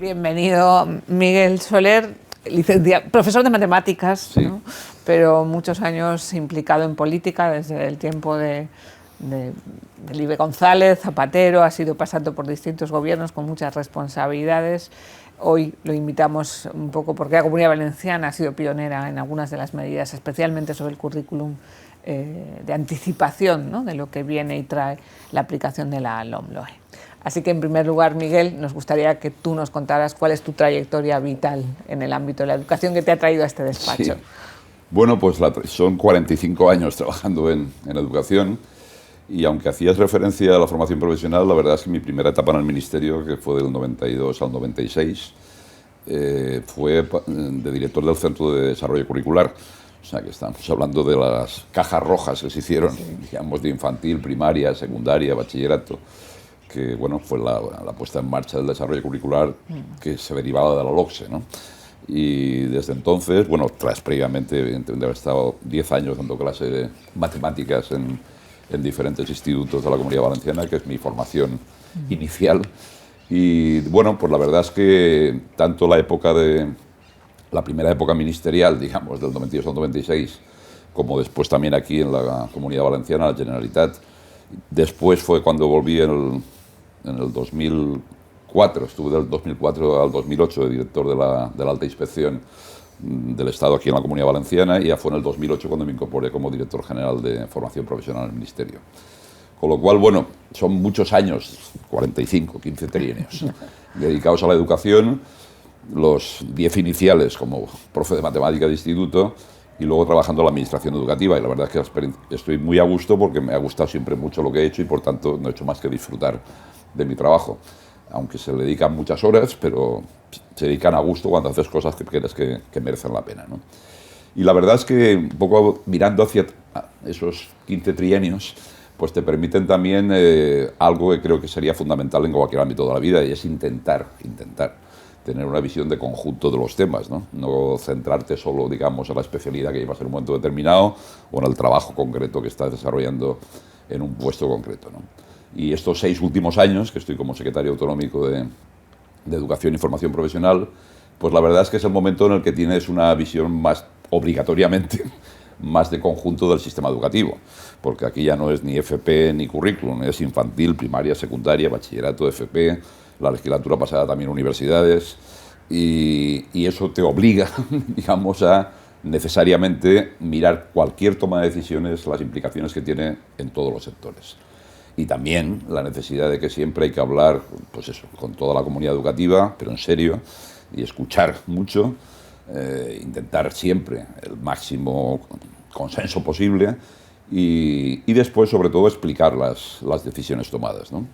Bienvenido, Miguel Soler, profesor de matemáticas, sí, ¿no? Pero muchos años implicado en política desde el tiempo de Libe González, Zapatero, ha sido pasando por distintos gobiernos con muchas responsabilidades. Hoy lo invitamos un poco porque la Comunidad Valenciana ha sido pionera en algunas de las medidas, especialmente sobre el currículum de anticipación, ¿no?, de lo que viene y trae la aplicación de la LOMLOE. Así que, en primer lugar, Miguel, nos gustaría que tú nos contaras cuál es tu trayectoria vital en el ámbito de la educación que te ha traído a este despacho. Sí. Bueno, pues son 45 años trabajando en educación, y aunque hacías referencia a la formación profesional, la verdad es que mi primera etapa en el Ministerio, que fue del 92 al 96, fue de director del Centro de Desarrollo Curricular. O sea, que estamos hablando de las cajas rojas que se hicieron, digamos, de infantil, primaria, secundaria, bachillerato, que bueno, fue la puesta en marcha del desarrollo curricular que se derivaba de la LOCSE, ¿no? Y desde entonces, bueno, tras previamente, evidentemente, haber estado 10 años dando clase de matemáticas en diferentes institutos de la Comunidad Valenciana, que es mi formación inicial. Y bueno, pues la verdad es que tanto la primera época ministerial, digamos, del 92 al 96, como después también aquí en la Comunidad Valenciana, la Generalitat. Después fue cuando volví en el 2004, estuve del 2004 al 2008 de director de la Alta Inspección del Estado aquí en la Comunidad Valenciana, y ya fue en el 2008 cuando me incorporé como director general de formación profesional en el Ministerio. Con lo cual, bueno, son muchos años, 45, 15 trienios, dedicados a la educación, los 10 iniciales como profe de matemática de instituto y luego trabajando en la administración educativa. Y la verdad es que estoy muy a gusto porque me ha gustado siempre mucho lo que he hecho y por tanto no he hecho más que disfrutar de mi trabajo. Aunque se le dedican muchas horas, pero se dedican a gusto cuando haces cosas que crees que merecen la pena, ¿no? Y la verdad es que un poco mirando hacia esos 15 trienios, pues te permiten también algo que creo que sería fundamental en cualquier ámbito de la vida, y es intentar tener una visión de conjunto de los temas, ¿no? No centrarte solo, digamos, en la especialidad que llevas en un momento determinado o en el trabajo concreto que estás desarrollando en un puesto concreto, ¿no? Y estos 6 últimos años, que estoy como secretario autonómico de Educación y Formación Profesional, pues la verdad es que es el momento en el que tienes una visión más, obligatoriamente, más de conjunto del sistema educativo, porque aquí ya no es ni FP ni currículum, es infantil, primaria, secundaria, bachillerato, FP, la legislatura pasada también universidades, y eso te obliga, digamos, a necesariamente mirar cualquier toma de decisiones, las implicaciones que tiene en todos los sectores. Y también la necesidad de que siempre hay que hablar, pues eso, con toda la comunidad educativa, pero en serio, y escuchar mucho, intentar siempre el máximo consenso posible, y después, sobre todo, explicar las decisiones tomadas, ¿no?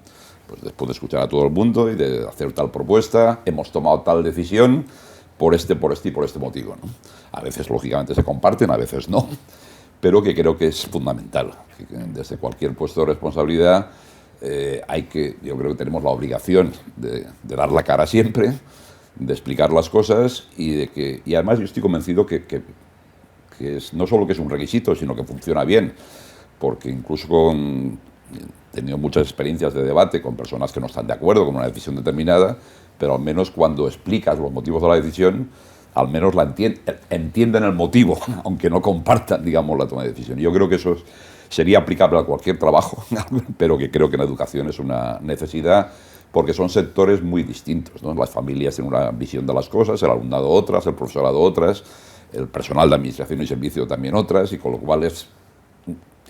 Pues después de escuchar a todo el mundo y de hacer tal propuesta, hemos tomado tal decisión por este y por este motivo, ¿no? A veces, lógicamente, se comparten, a veces no, pero que creo que es fundamental. Que desde cualquier puesto de responsabilidad yo creo que tenemos la obligación de dar la cara siempre, de explicar las cosas, y además yo estoy convencido que no solo que es un requisito, sino que funciona bien, porque incluso he tenido muchas experiencias de debate con personas que no están de acuerdo con una decisión determinada, pero al menos cuando explicas los motivos de la decisión, al menos entienden el motivo, aunque no compartan, digamos, la toma de decisión. Yo creo que eso sería aplicable a cualquier trabajo, pero que creo que en educación es una necesidad, porque son sectores muy distintos, ¿no? Las familias tienen una visión de las cosas, el alumnado otras, el profesorado otras, el personal de administración y servicio también otras, y con lo cual es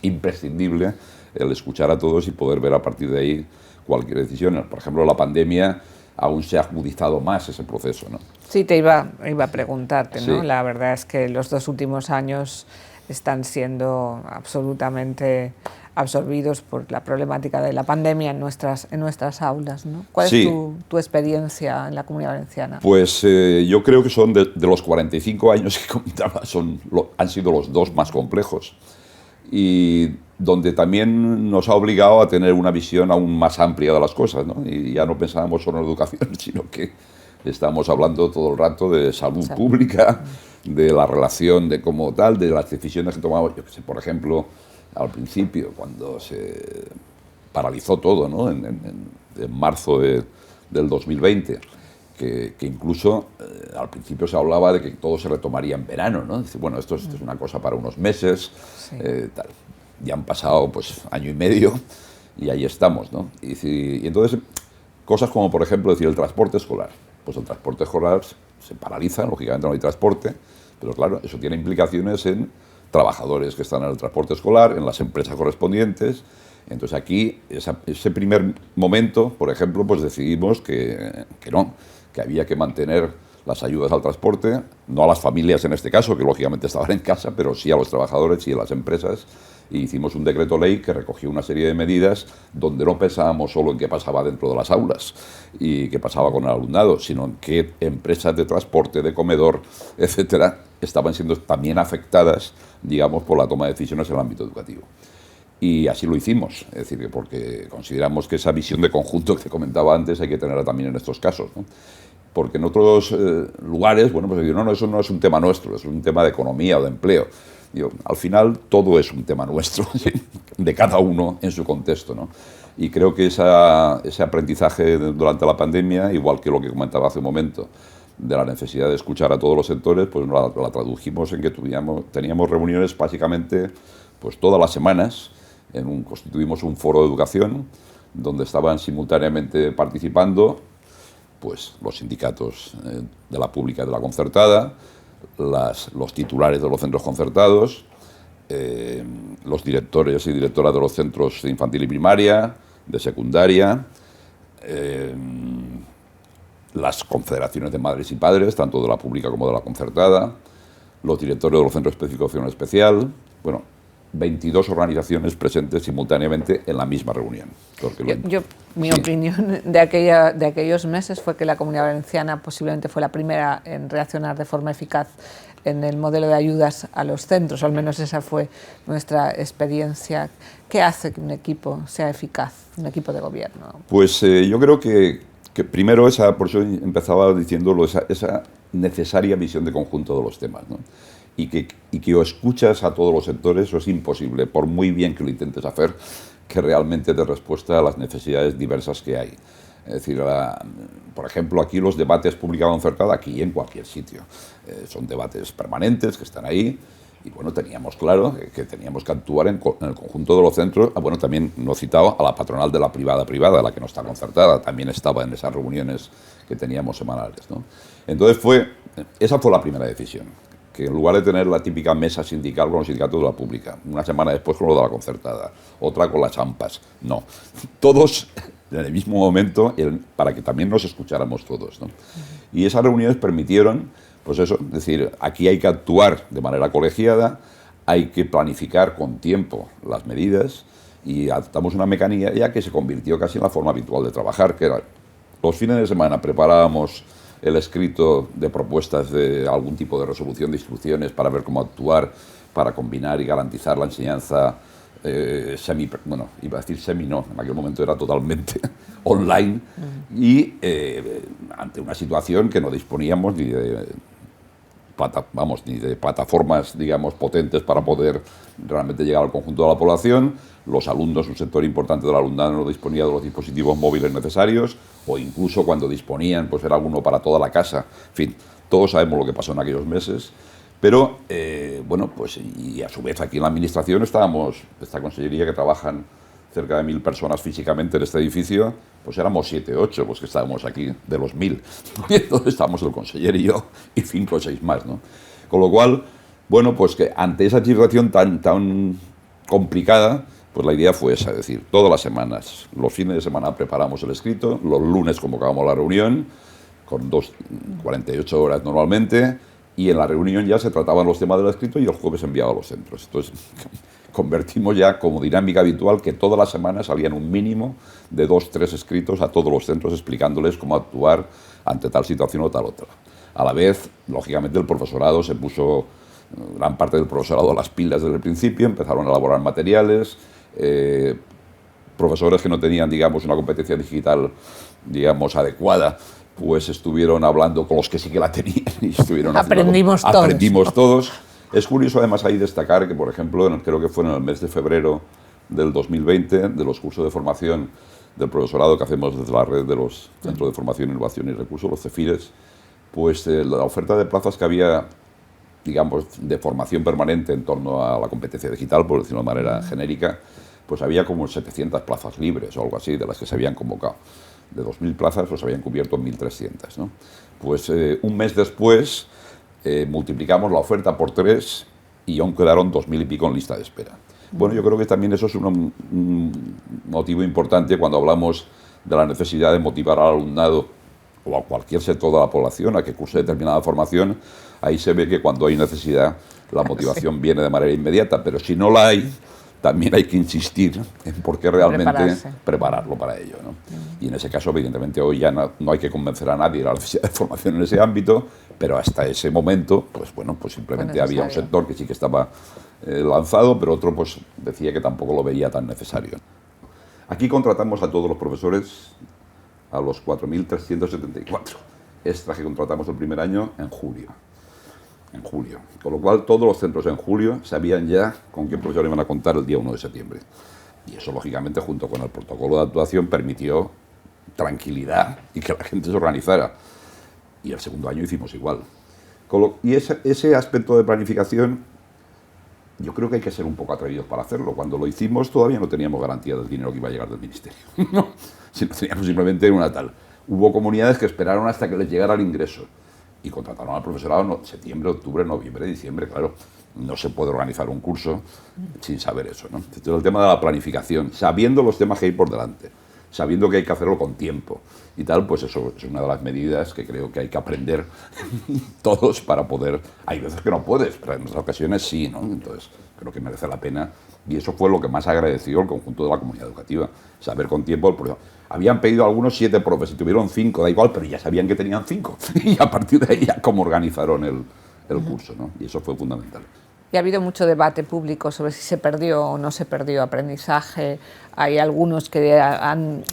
imprescindible el escuchar a todos y poder ver a partir de ahí cualquier decisión. Por ejemplo, la pandemia aún se ha agudizado más ese proceso, ¿no? Sí, te iba a preguntarte, ¿no? Sí. La verdad es que los 2 últimos años están siendo absolutamente absorbidos por la problemática de la pandemia en nuestras aulas, ¿no? ¿Cuál Sí. es tu experiencia en la Comunidad Valenciana? Pues yo creo que son de los 45 años que comentaba, han sido los 2 más complejos, y donde también nos ha obligado a tener una visión aún más amplia de las cosas, ¿no? Y ya no pensábamos solo en educación, sino que estamos hablando todo el rato de salud pública, de la relación de cómo tal, de las decisiones que tomamos. Yo que sé, por ejemplo, al principio, cuando se paralizó todo, ¿no? En marzo del 2020, que incluso al principio se hablaba de que todo se retomaría en verano, ¿no? Dice, bueno, esto es una cosa para unos meses, Sí. tal. Ya han pasado pues año y medio y ahí estamos, ¿no? Y entonces, cosas como, por ejemplo, decir el transporte escolar. Pues el transporte escolar se paraliza, lógicamente no hay transporte, pero claro, eso tiene implicaciones en trabajadores que están en el transporte escolar, en las empresas correspondientes. Entonces aquí, ese primer momento, por ejemplo, pues decidimos que no, que había que mantener las ayudas al transporte, no a las familias en este caso, que lógicamente estaban en casa, pero sí a los trabajadores y a las empresas. Y hicimos un decreto ley que recogió una serie de medidas donde no pensábamos solo en qué pasaba dentro de las aulas y qué pasaba con el alumnado, sino en qué empresas de transporte, de comedor, etcétera, estaban siendo también afectadas, digamos, por la toma de decisiones en el ámbito educativo. Y así lo hicimos, es decir, porque consideramos que esa visión de conjunto que comentaba antes hay que tenerla también en estos casos, ¿no? Porque en otros lugares, bueno, pues digo, no, eso no es un tema nuestro, es un tema de economía o de empleo. Digo, al final todo es un tema nuestro, de cada uno en su contexto, ¿no? Y creo que ese aprendizaje durante la pandemia, igual que lo que comentaba hace un momento, de la necesidad de escuchar a todos los sectores, pues la tradujimos en que teníamos reuniones básicamente pues todas las semanas. Constituimos un foro de educación donde estaban simultáneamente participando pues los sindicatos de la pública y de la concertada, los titulares de los centros concertados, los directores y directoras de los centros de infantil y primaria, de secundaria, las confederaciones de madres y padres, tanto de la pública como de la concertada, los directores de los centros específicos de acción especial, bueno, 22 organizaciones presentes simultáneamente en la misma reunión. Mi opinión de aquellos meses fue que la Comunidad Valenciana posiblemente fue la primera en reaccionar de forma eficaz en el modelo de ayudas a los centros, al menos esa fue nuestra experiencia. ¿Qué hace que un equipo sea eficaz, un equipo de gobierno? Pues yo creo que primero, por eso empezaba diciéndolo, esa necesaria visión de conjunto de los temas, ¿no? Y que o escuchas a todos los sectores, eso es imposible, por muy bien que lo intentes hacer, que realmente dé respuesta a las necesidades diversas que hay. Es decir, por ejemplo, aquí los debates pública-concertada, aquí y en cualquier sitio, son debates permanentes que están ahí, y bueno, teníamos claro que teníamos que actuar en el conjunto de los centros. Bueno, también no he citado a la patronal de la privada, la que no está concertada, también estaba en esas reuniones que teníamos semanales, ¿no? Entonces esa fue la primera decisión, que en lugar de tener la típica mesa sindical con los sindicatos de la pública, una semana después con lo de la concertada, otra con las AMPAs, no, todos en el mismo momento, para que también nos escucháramos todos, ¿no? Y esas reuniones permitieron, pues eso, es decir, aquí hay que actuar de manera colegiada, hay que planificar con tiempo las medidas y adoptamos una mecánica ya que se convirtió casi en la forma habitual de trabajar, que era los fines de semana preparábamos el escrito de propuestas de algún tipo de resolución de instrucciones para ver cómo actuar, para combinar y garantizar la enseñanza bueno, iba a decir semi, no, en aquel momento era totalmente online, y ante una situación que no disponíamos ni de plataformas, digamos, potentes para poder realmente llegar al conjunto de la población. Los alumnos, un sector importante del alumnado, no disponía de los dispositivos móviles necesarios, o incluso cuando disponían, pues era uno para toda la casa. En fin, todos sabemos lo que pasó en aquellos meses. Pero, bueno, pues y a su vez aquí en la Administración estábamos, esta consellería que trabajan cerca de 1000 personas físicamente en este edificio, pues éramos 7 o 8 los que estábamos aquí, de los 1000. Y entonces estábamos el conseller y yo, y 5 o 6 más, ¿no? Con lo cual, bueno, pues que ante esa situación tan complicada, pues la idea fue esa, es decir, todas las semanas, los fines de semana preparamos el escrito, los lunes convocábamos la reunión, con 48 horas normalmente, y en la reunión ya se trataban los temas del escrito y el jueves enviaba a los centros. Entonces, convertimos ya como dinámica habitual que todas las semanas salían un mínimo de 2 o 3 escritos a todos los centros explicándoles cómo actuar ante tal situación o tal otra. A la vez, lógicamente, el profesorado se puso, gran parte del profesorado, a las pilas desde el principio, empezaron a elaborar materiales, profesores que no tenían, digamos, una competencia digital, digamos, adecuada, pues estuvieron hablando con los que sí que la tenían y estuvieron aprendimos todos. Es curioso además ahí destacar que, por ejemplo, creo que fue en el mes de febrero del 2020, de los cursos de formación del profesorado que hacemos desde la red de los Centros de Formación, Innovación y Recursos, los CEFIRES, pues la oferta de plazas que había, digamos, de formación permanente en torno a la competencia digital, por decirlo de manera genérica, pues había como 700 plazas libres o algo así, de las que se habían convocado. De 2.000 plazas, pues habían cubierto 1.300, ¿no? Pues un mes después multiplicamos la oferta por 3 y aún quedaron 2.000 y pico en lista de espera. Bueno, yo creo que también eso es un motivo importante cuando hablamos de la necesidad de motivar al alumnado o a cualquier sector de la población a que curse determinada formación. Ahí se ve que cuando hay necesidad la motivación viene de manera inmediata, pero si no la hay, también hay que insistir en por qué realmente prepararlo para ello, ¿no? Y en ese caso, evidentemente, hoy ya no hay que convencer a nadie de la necesidad de formación en ese ámbito, pero hasta ese momento, pues bueno, pues simplemente había un sector que sí que estaba lanzado, pero otro pues decía que tampoco lo veía tan necesario. Aquí contratamos a todos los profesores, a los 4.374 extras que contratamos el primer año en julio. Con lo cual todos los centros en julio sabían ya con qué profesor iban a contar el día 1 de septiembre. Y eso, lógicamente, junto con el protocolo de actuación, permitió tranquilidad y que la gente se organizara. Y el segundo año hicimos igual. Y ese aspecto de planificación, yo creo que hay que ser un poco atrevidos para hacerlo. Cuando lo hicimos todavía no teníamos garantía del dinero que iba a llegar del Ministerio. No, sino teníamos simplemente una tal. Hubo comunidades que esperaron hasta que les llegara el ingreso y contrataron al profesorado en septiembre, octubre, noviembre, diciembre. Claro, no se puede organizar un curso sin saber eso, ¿no? Entonces, el tema de la planificación, sabiendo los temas que hay por delante, sabiendo que hay que hacerlo con tiempo y tal, pues eso es una de las medidas que creo que hay que aprender todos para poder. Hay veces que no puedes, pero en otras ocasiones sí, ¿no? Entonces, creo que merece la pena. Y eso fue lo que más agradeció el conjunto de la comunidad educativa, saber con tiempo el profesor. Habían pedido algunos 7 profes y tuvieron 5, da igual, pero ya sabían que tenían 5. Y a partir de ahí ya cómo organizaron el curso, ¿no? Y eso fue fundamental. Y ha habido mucho debate público sobre si se perdió o no se perdió aprendizaje. Hay algunos que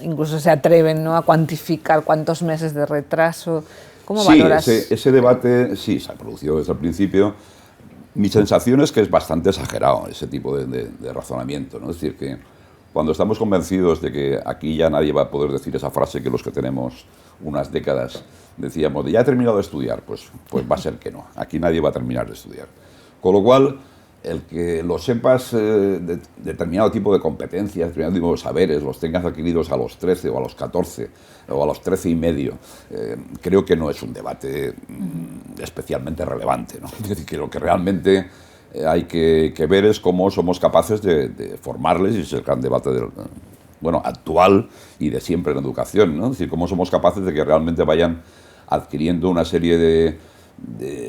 incluso se atreven, ¿no?, a cuantificar cuántos meses de retraso. ¿Cómo valoras? Sí, ese debate sí se ha producido desde el principio. Mi sensación es que es bastante exagerado ese tipo de razonamiento, ¿no? Es decir, que cuando estamos convencidos de que aquí ya nadie va a poder decir esa frase que los que tenemos unas décadas decíamos, de ya he terminado de estudiar, pues va a ser que no. Aquí nadie va a terminar de estudiar. Con lo cual, el que lo sepas, determinado tipo de competencias, determinado tipo de saberes, los tengas adquiridos a los 13 o a los 14 o a los 13 y medio, creo que no es un debate especialmente relevante, ¿no? Es decir, que lo que realmente hay que ver es cómo somos capaces de formarles, y es el gran debate actual y de siempre en educación, ¿no? Es decir, cómo somos capaces de que realmente vayan adquiriendo una serie de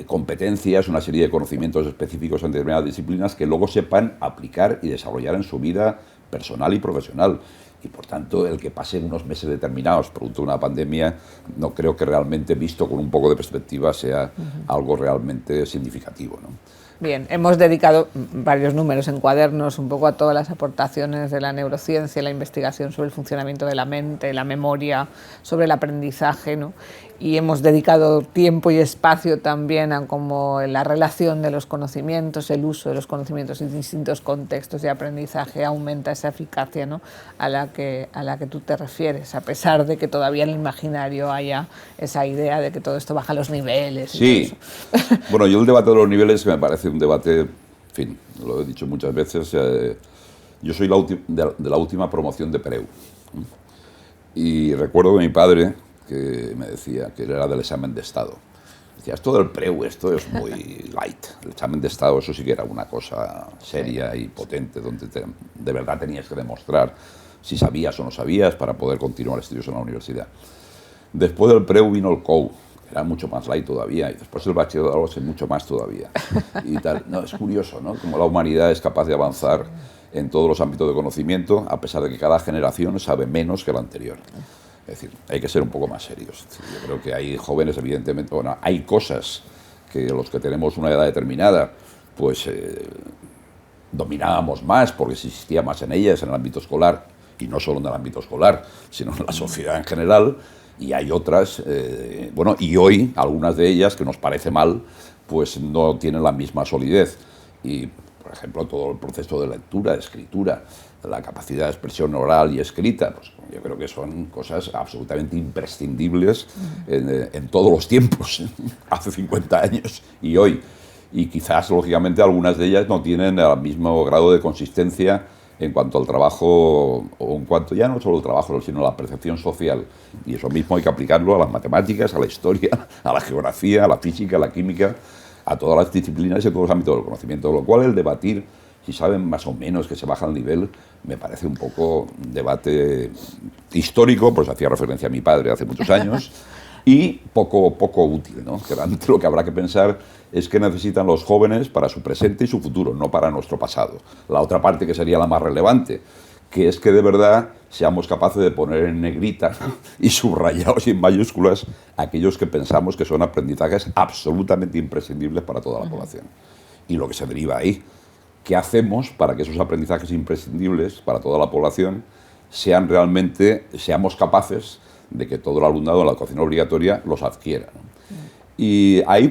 competencias, una serie de conocimientos específicos en determinadas disciplinas que luego sepan aplicar y desarrollar en su vida personal y profesional. Y por tanto, el que pasen unos meses determinados producto de una pandemia, no creo que realmente, visto con un poco de perspectiva, sea algo realmente significativo, ¿no? Bien, hemos dedicado varios números en cuadernos un poco a todas las aportaciones de la neurociencia, la investigación sobre el funcionamiento de la mente, la memoria, sobre el aprendizaje, ¿no? Y hemos dedicado tiempo y espacio también a cómo la relación de los conocimientos, el uso de los conocimientos en distintos contextos de aprendizaje aumenta esa eficacia, ¿no?, a la que tú te refieres, a pesar de que todavía en el imaginario haya esa idea de que todo esto baja los niveles. Sí, bueno, yo el debate de los niveles me parece un debate, en fin, lo he dicho muchas veces, yo soy de la última promoción de Preu. Y recuerdo que mi padre, que me decía que era del examen de Estado, decía, esto del Preu, esto es muy light. El examen de Estado, eso sí que era una cosa seria y potente, donde de verdad tenías que demostrar si sabías o no sabías para poder continuar estudios en la universidad. Después del Preu vino el COU, que era mucho más light todavía, y después el bachillerato es mucho más todavía. Y tal. No, es curioso, ¿no?, cómo la humanidad es capaz de avanzar en todos los ámbitos de conocimiento, a pesar de que cada generación sabe menos que la anterior. Es decir, hay que ser un poco más serios. Yo creo que hay jóvenes, evidentemente, bueno, hay cosas que los que tenemos una edad determinada, pues dominábamos más porque se insistía más en ellas en el ámbito escolar, y no solo en el ámbito escolar, sino en la sociedad en general, y hay otras, y hoy algunas de ellas, que nos parece mal, pues no tienen la misma solidez. Y, por ejemplo, todo el proceso de lectura, de escritura, la capacidad de expresión oral y escrita, pues yo creo que son cosas absolutamente imprescindibles en todos los tiempos, hace 50 años y hoy. Y quizás, lógicamente, algunas de ellas no tienen el mismo grado de consistencia en cuanto al trabajo, o en cuanto ya no solo el trabajo, sino a la percepción social. Y eso mismo hay que aplicarlo a las matemáticas, a la historia, a la geografía, a la física, a la química, a todas las disciplinas y a todos los ámbitos del conocimiento. Con lo cual, el debatir, si saben más o menos que se baja el nivel, me parece un poco un debate histórico, pues hacía referencia a mi padre hace muchos años, y poco útil, ¿no? Que realmente lo que habrá que pensar es que necesitan los jóvenes para su presente y su futuro, no para nuestro pasado. La otra parte que sería la más relevante, que es que de verdad seamos capaces de poner en negrita y subrayados y en mayúsculas aquellos que pensamos que son aprendizajes absolutamente imprescindibles para toda la población. Y lo que se deriva ahí, ¿qué hacemos para que esos aprendizajes imprescindibles para toda la población seamos capaces de que todo el alumnado en la educación obligatoria los adquiera, ¿no? Y ahí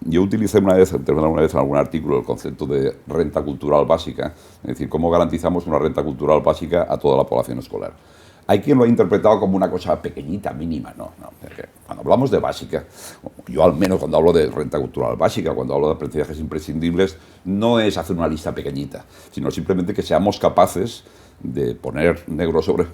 yo utilicé una vez en algún artículo el concepto de renta cultural básica, es decir, cómo garantizamos una renta cultural básica a toda la población escolar. Hay quien lo ha interpretado como una cosa pequeñita, mínima, no. Cuando hablamos de básica, yo al menos cuando hablo de renta cultural básica, cuando hablo de aprendizajes imprescindibles, no es hacer una lista pequeñita, sino simplemente que seamos capaces de poner negro sobre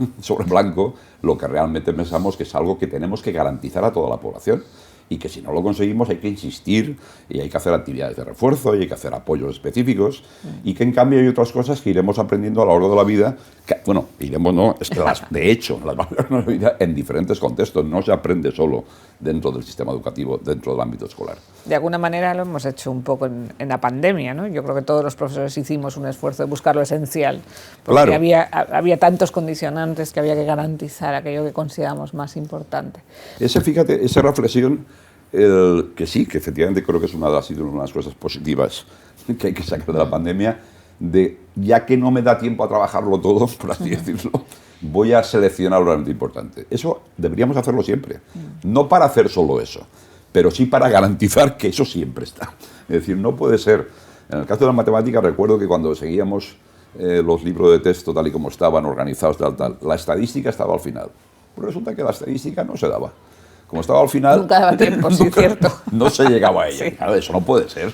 blanco lo que realmente pensamos que es algo que tenemos que garantizar a toda la población. Y que si no lo conseguimos hay que insistir y hay que hacer actividades de refuerzo y hay que hacer apoyos específicos y que en cambio hay otras cosas que iremos aprendiendo a lo largo de la vida, que, bueno, iremos no, es que de hecho las vamos a ver en la vida en diferentes contextos, no se aprende solo dentro del sistema educativo, dentro del ámbito escolar. De alguna manera lo hemos hecho un poco en la pandemia, ¿no? Yo creo que todos los profesores hicimos un esfuerzo de buscar lo esencial, porque claro, había tantos condicionantes que había que garantizar aquello que consideramos más importante. Fíjate, esa reflexión, que sí, que efectivamente creo que es una de las cosas positivas que hay que sacar de la pandemia, de ya que no me da tiempo a trabajarlo todo, por así decirlo, voy a seleccionar lo realmente importante. Eso deberíamos hacerlo siempre, no para hacer solo eso, pero sí para garantizar que eso siempre está. Es decir, no puede ser. En el caso de la matemática, recuerdo que cuando seguíamos los libros de texto tal y como estaban organizados, la estadística estaba al final. Pero resulta que la estadística no se daba. Como estaba al final... Nunca daba tiempo, sí, cierto. No se llegaba a ella. Sí. Claro, eso no puede ser.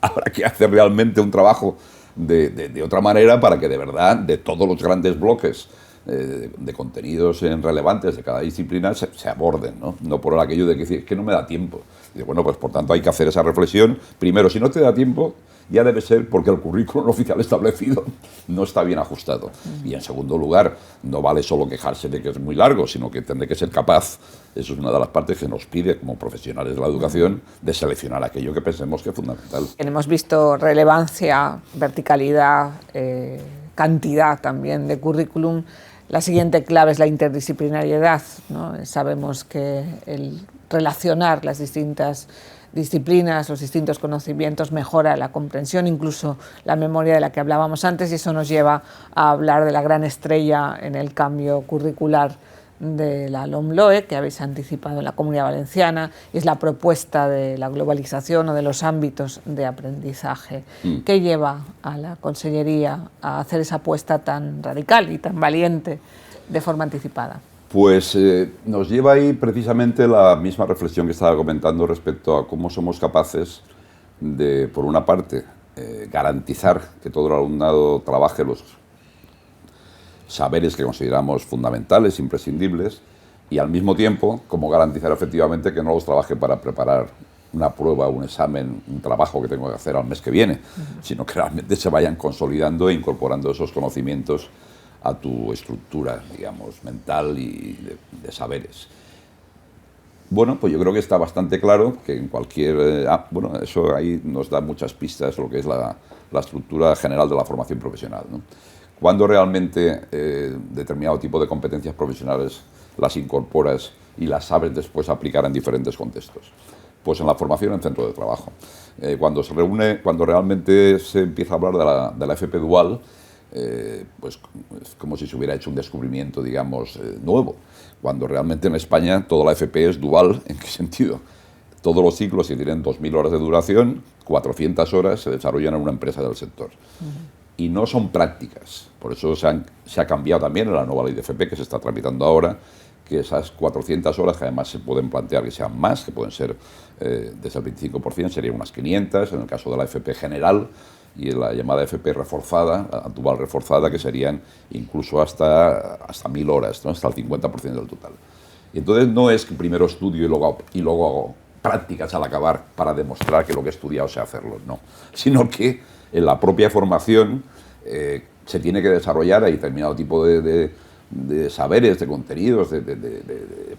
Habrá que hacer realmente un trabajo de otra manera para que de verdad, de todos los grandes bloques de contenidos relevantes de cada disciplina se aborden, ¿no? No por aquello de que decir, es que no me da tiempo. Y bueno, pues por tanto hay que hacer esa reflexión. Primero, si no te da tiempo, ya debe ser porque el currículum oficial establecido no está bien ajustado. Y en segundo lugar, no vale solo quejarse de que es muy largo, sino que tendré que ser capaz, eso es una de las partes que nos pide como profesionales de la educación, de seleccionar aquello que pensemos que es fundamental. Hemos visto relevancia, verticalidad, cantidad también de currículum. La siguiente clave es la interdisciplinariedad, ¿no? Sabemos que el relacionar las distintas disciplinas, los distintos conocimientos, mejora la comprensión, incluso la memoria de la que hablábamos antes, y eso nos lleva a hablar de la gran estrella en el cambio curricular de la LOMLOE, que habéis anticipado en la Comunidad Valenciana, y es la propuesta de la globalización o de los ámbitos de aprendizaje. ¿Qué lleva a la Consellería a hacer esa apuesta tan radical y tan valiente de forma anticipada? Pues nos lleva ahí precisamente la misma reflexión que estaba comentando respecto a cómo somos capaces de, por una parte, garantizar que todo el alumnado trabaje los saberes que consideramos fundamentales, imprescindibles, y al mismo tiempo, cómo garantizar efectivamente que no los trabaje para preparar una prueba, un examen, un trabajo que tengo que hacer al mes que viene, sino que realmente se vayan consolidando e incorporando esos conocimientos a tu estructura, digamos, mental y de saberes. Bueno, pues yo creo que está bastante claro que en cualquier... bueno, eso ahí nos da muchas pistas lo que es la estructura general de la formación profesional, ¿no? Cuando realmente determinado tipo de competencias profesionales las incorporas y las sabes después aplicar en diferentes contextos. Pues en la formación en centro de trabajo. Cuando realmente se empieza a hablar de la FP dual, pues es como si se hubiera hecho un descubrimiento, digamos, nuevo. Cuando realmente en España toda la FP es dual. ¿En qué sentido? todos los ciclos, que tienen 2.000 horas de duración, 400 horas se desarrollan en una empresa del sector. Y no son prácticas. Por eso se ha cambiado también en la nueva ley de FP que se está tramitando ahora, que esas 400 horas, que además se pueden plantear que sean más, que pueden ser desde el 25%, serían unas 500, en el caso de la FP general, y la llamada FP reforzada, la dual reforzada, que serían incluso hasta 1.000 horas, ¿no? Hasta el 50% del total. Y entonces no es que primero estudio y luego hago prácticas al acabar para demostrar que lo que he estudiado sé hacerlo, no. Sino que en la propia formación se tiene que desarrollar, hay determinado tipo de saberes, de contenidos, de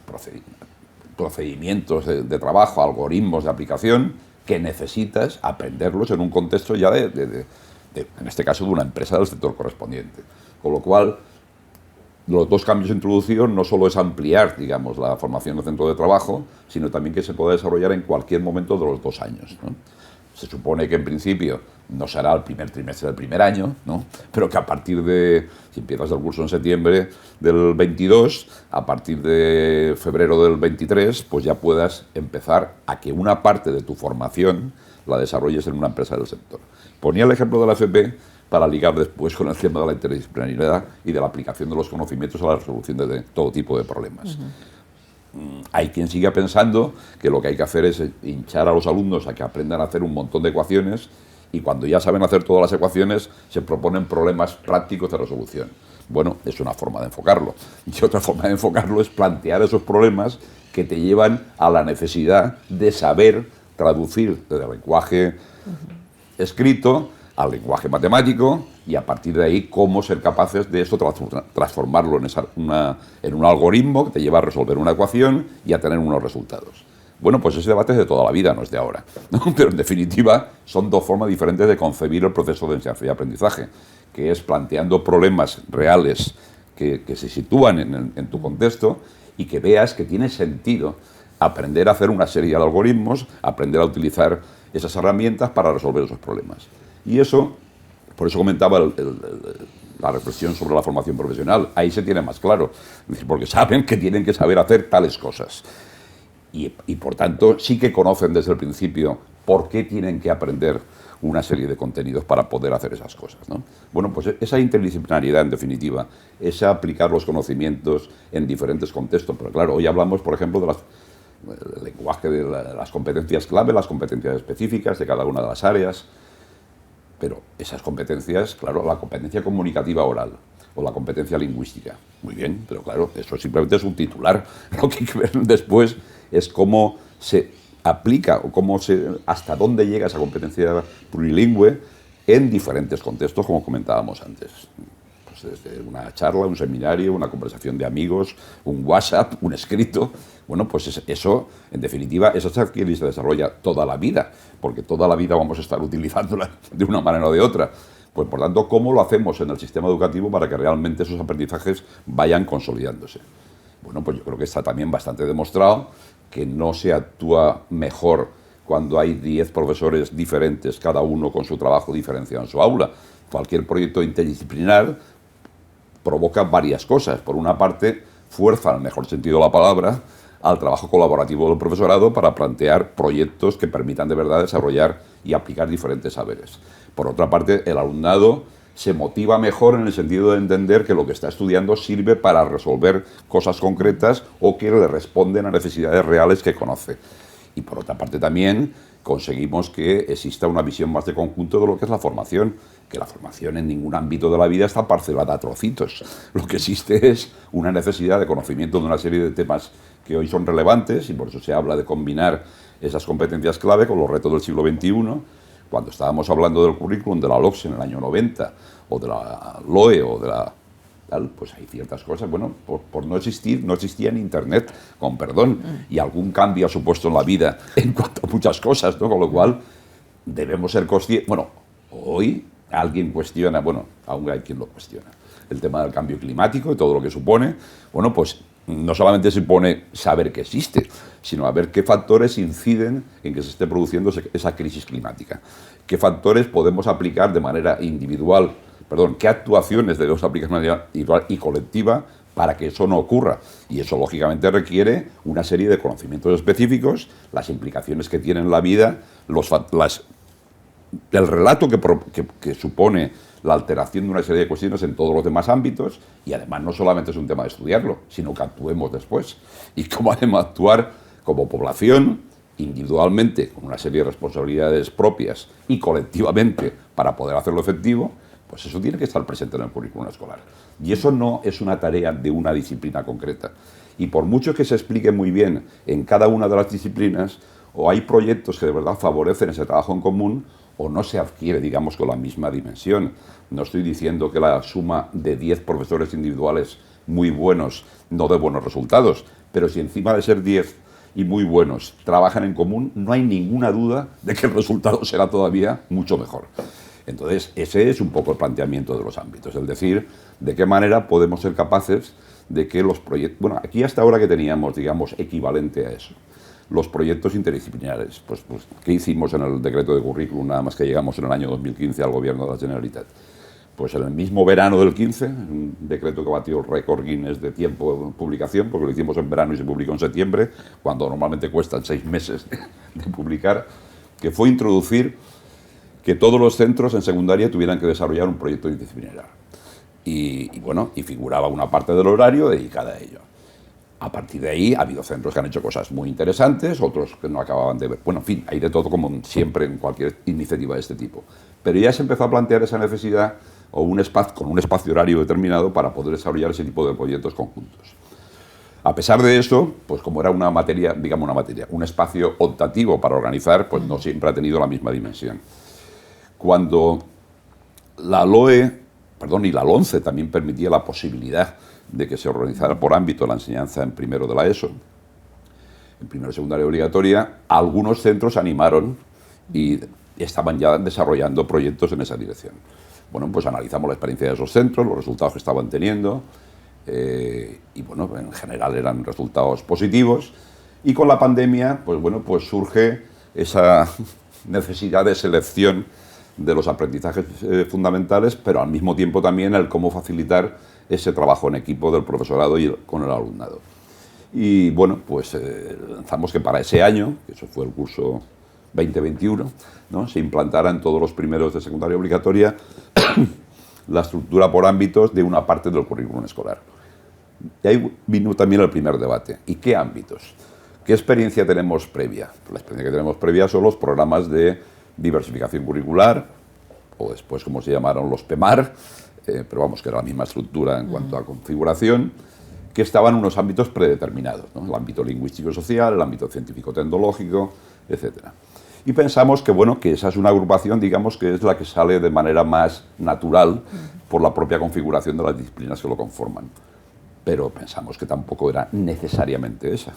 procedimientos de trabajo, algoritmos de aplicación, que necesitas aprenderlos en un contexto ya en este caso, de una empresa del sector correspondiente. Con lo cual, los dos cambios introducidos no solo es ampliar, digamos, la formación del centro de trabajo, sino también que se pueda desarrollar en cualquier momento de los 2 años, ¿no? Se supone que en principio no será el primer trimestre del primer año, ¿no? Pero que a partir de, si empiezas el curso en septiembre del 22, a partir de febrero del 23, pues ya puedas empezar a que una parte de tu formación la desarrolles en una empresa del sector. Ponía el ejemplo de la FP para ligar después con el tema de la interdisciplinariedad y de la aplicación de los conocimientos a la resolución de todo tipo de problemas. Hay quien siga pensando que lo que hay que hacer es hinchar a los alumnos a que aprendan a hacer un montón de ecuaciones y cuando ya saben hacer todas las ecuaciones se proponen problemas prácticos de resolución. Bueno, es una forma de enfocarlo. Y otra forma de enfocarlo es plantear esos problemas que te llevan a la necesidad de saber traducir del lenguaje escrito al lenguaje matemático y a partir de ahí cómo ser capaces de esto transformarlo en un algoritmo que te lleva a resolver una ecuación y a tener unos resultados. Bueno, pues ese debate es de toda la vida, no es de ahora, ¿no? Pero en definitiva son dos formas diferentes de concebir el proceso de enseñanza y aprendizaje, que es planteando problemas reales que se sitúan en tu contexto y que veas que tiene sentido aprender a hacer una serie de algoritmos, aprender a utilizar esas herramientas para resolver esos problemas. Y eso, por eso comentaba la reflexión sobre la formación profesional, ahí se tiene más claro, porque saben que tienen que saber hacer tales cosas. Y por tanto, sí que conocen desde el principio por qué tienen que aprender una serie de contenidos para poder hacer esas cosas, ¿no? Bueno, pues esa interdisciplinariedad, en definitiva, es aplicar los conocimientos en diferentes contextos. Pero claro, hoy hablamos, por ejemplo, del lenguaje, de las competencias clave, las competencias específicas de cada una de las áreas. Pero esas competencias, claro, la competencia comunicativa oral o la competencia lingüística, muy bien, pero claro, eso simplemente es un titular. Lo que hay que ver después es cómo se aplica o hasta dónde llega esa competencia plurilingüe en diferentes contextos, como comentábamos antes. Pues desde una charla, un seminario, una conversación de amigos, un WhatsApp, un escrito. Bueno, pues eso, en definitiva, eso se adquiere y se desarrolla toda la vida, porque toda la vida vamos a estar utilizándola de una manera o de otra. Pues, por tanto, ¿cómo lo hacemos en el sistema educativo para que realmente esos aprendizajes vayan consolidándose? Bueno, pues yo creo que está también bastante demostrado que no se actúa mejor cuando hay 10 profesores diferentes, cada uno con su trabajo diferenciado en su aula. Cualquier proyecto interdisciplinar provoca varias cosas. Por una parte, fuerza, en el mejor sentido de la palabra, al trabajo colaborativo del profesorado para plantear proyectos que permitan de verdad desarrollar y aplicar diferentes saberes. Por otra parte, el alumnado se motiva mejor en el sentido de entender que lo que está estudiando sirve para resolver cosas concretas o que le responden a necesidades reales que conoce. Y por otra parte también conseguimos que exista una visión más de conjunto de lo que es la formación, que la formación en ningún ámbito de la vida está parcelada a trocitos. Lo que existe es una necesidad de conocimiento de una serie de temas que hoy son relevantes y por eso se habla de combinar esas competencias clave con los retos del siglo XXI. Cuando estábamos hablando del currículum de la LOCSE en el año 90 o de la LOE o de la tal, pues hay ciertas cosas, bueno, por no existía en Internet, con perdón, y algún cambio ha supuesto en la vida en cuanto a muchas cosas, ¿no? Con lo cual debemos ser conscientes. Bueno, hoy alguien cuestiona, bueno, aún hay quien lo cuestiona, el tema del cambio climático y todo lo que supone. Bueno, pues no solamente supone saber que existe, sino a ver qué factores inciden en que se esté produciendo esa crisis climática. ¿Qué factores podemos aplicar de manera individual? Qué actuaciones debemos aplicar de manera individual y colectiva para que eso no ocurra. Y eso, lógicamente, requiere una serie de conocimientos específicos, las implicaciones que tiene en la vida, el relato que supone la alteración de una serie de cuestiones en todos los demás ámbitos, y además no solamente es un tema de estudiarlo, sino que actuemos después. Y cómo además actuar como población, individualmente, con una serie de responsabilidades propias y colectivamente para poder hacerlo efectivo, pues eso tiene que estar presente en el currículum escolar. Y eso no es una tarea de una disciplina concreta. Y por mucho que se explique muy bien en cada una de las disciplinas, o hay proyectos que de verdad favorecen ese trabajo en común, o no se adquiere, digamos, con la misma dimensión. No estoy diciendo que la suma de 10 profesores individuales muy buenos no dé buenos resultados, pero si encima de ser 10 y muy buenos trabajan en común, no hay ninguna duda de que el resultado será todavía mucho mejor. Entonces, ese es un poco el planteamiento de los ámbitos, es decir, de qué manera podemos ser capaces de que los proyectos... Bueno, aquí hasta ahora que teníamos, digamos, equivalente a eso, los proyectos interdisciplinares, pues, ¿qué hicimos en el decreto de currículum nada más que llegamos en el año 2015 al gobierno de la Generalitat? Pues en el mismo verano del 15, un decreto que batió el récord Guinness de tiempo de publicación, porque lo hicimos en verano y se publicó en septiembre, cuando normalmente cuestan 6 meses de publicar, que fue introducir que todos los centros en secundaria tuvieran que desarrollar un proyecto interdisciplinar. Y bueno, y figuraba una parte del horario dedicada a ello. A partir de ahí ha habido centros que han hecho cosas muy interesantes, otros que no acababan de ver. Bueno, en fin, hay de todo como siempre en cualquier iniciativa de este tipo. Pero ya se empezó a plantear esa necesidad o un espacio, con un espacio horario determinado para poder desarrollar ese tipo de proyectos conjuntos. A pesar de eso, pues como era una materia, digamos un espacio optativo para organizar, pues no siempre ha tenido la misma dimensión. Cuando la LOE, y la LONCE también permitía la posibilidad de que se organizara por ámbito la enseñanza en primero de la ESO, en primero y secundaria obligatoria, algunos centros se animaron y estaban ya desarrollando proyectos en esa dirección. Bueno, pues analizamos la experiencia de esos centros, los resultados que estaban teniendo, y bueno, en general eran resultados positivos, y con la pandemia, pues bueno, pues surge esa necesidad de selección de los aprendizajes fundamentales, pero al mismo tiempo también el cómo facilitar ese trabajo en equipo del profesorado y con el alumnado. Y bueno, pues lanzamos que para ese año, que eso fue el curso 2021, ¿no?, se implantara en todos los primeros de secundaria obligatoria la estructura por ámbitos de una parte del currículum escolar. Y ahí vino también el primer debate. ¿Y qué ámbitos? ¿Qué experiencia tenemos previa? La experiencia que tenemos previa son los programas de diversificación curricular, o después como se llamaron los PEMAR, pero vamos, que era la misma estructura en cuanto a configuración, que estaban en unos ámbitos predeterminados, ¿no?, el ámbito lingüístico-social, el ámbito científico-tecnológico, etc. Y pensamos que, bueno, que esa es una agrupación, digamos, que es la que sale de manera más natural por la propia configuración de las disciplinas que lo conforman. Pero pensamos que tampoco era necesariamente esa.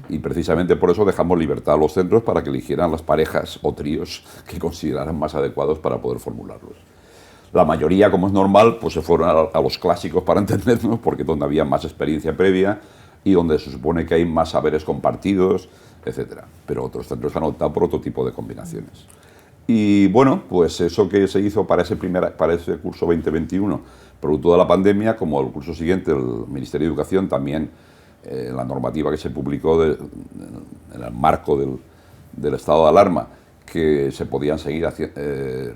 Y precisamente por eso dejamos libertad a los centros para que eligieran las parejas o tríos que consideraran más adecuados para poder formularlos. La mayoría, como es normal, pues se fueron a los clásicos para entendernos, porque es donde había más experiencia previa y donde se supone que hay más saberes compartidos, etc. Pero otros centros han optado por otro tipo de combinaciones. Y bueno, pues eso que se hizo para ese curso 2021, producto de la pandemia, como el curso siguiente, el Ministerio de Educación también, la normativa que se publicó en el marco del estado de alarma, que se podían seguir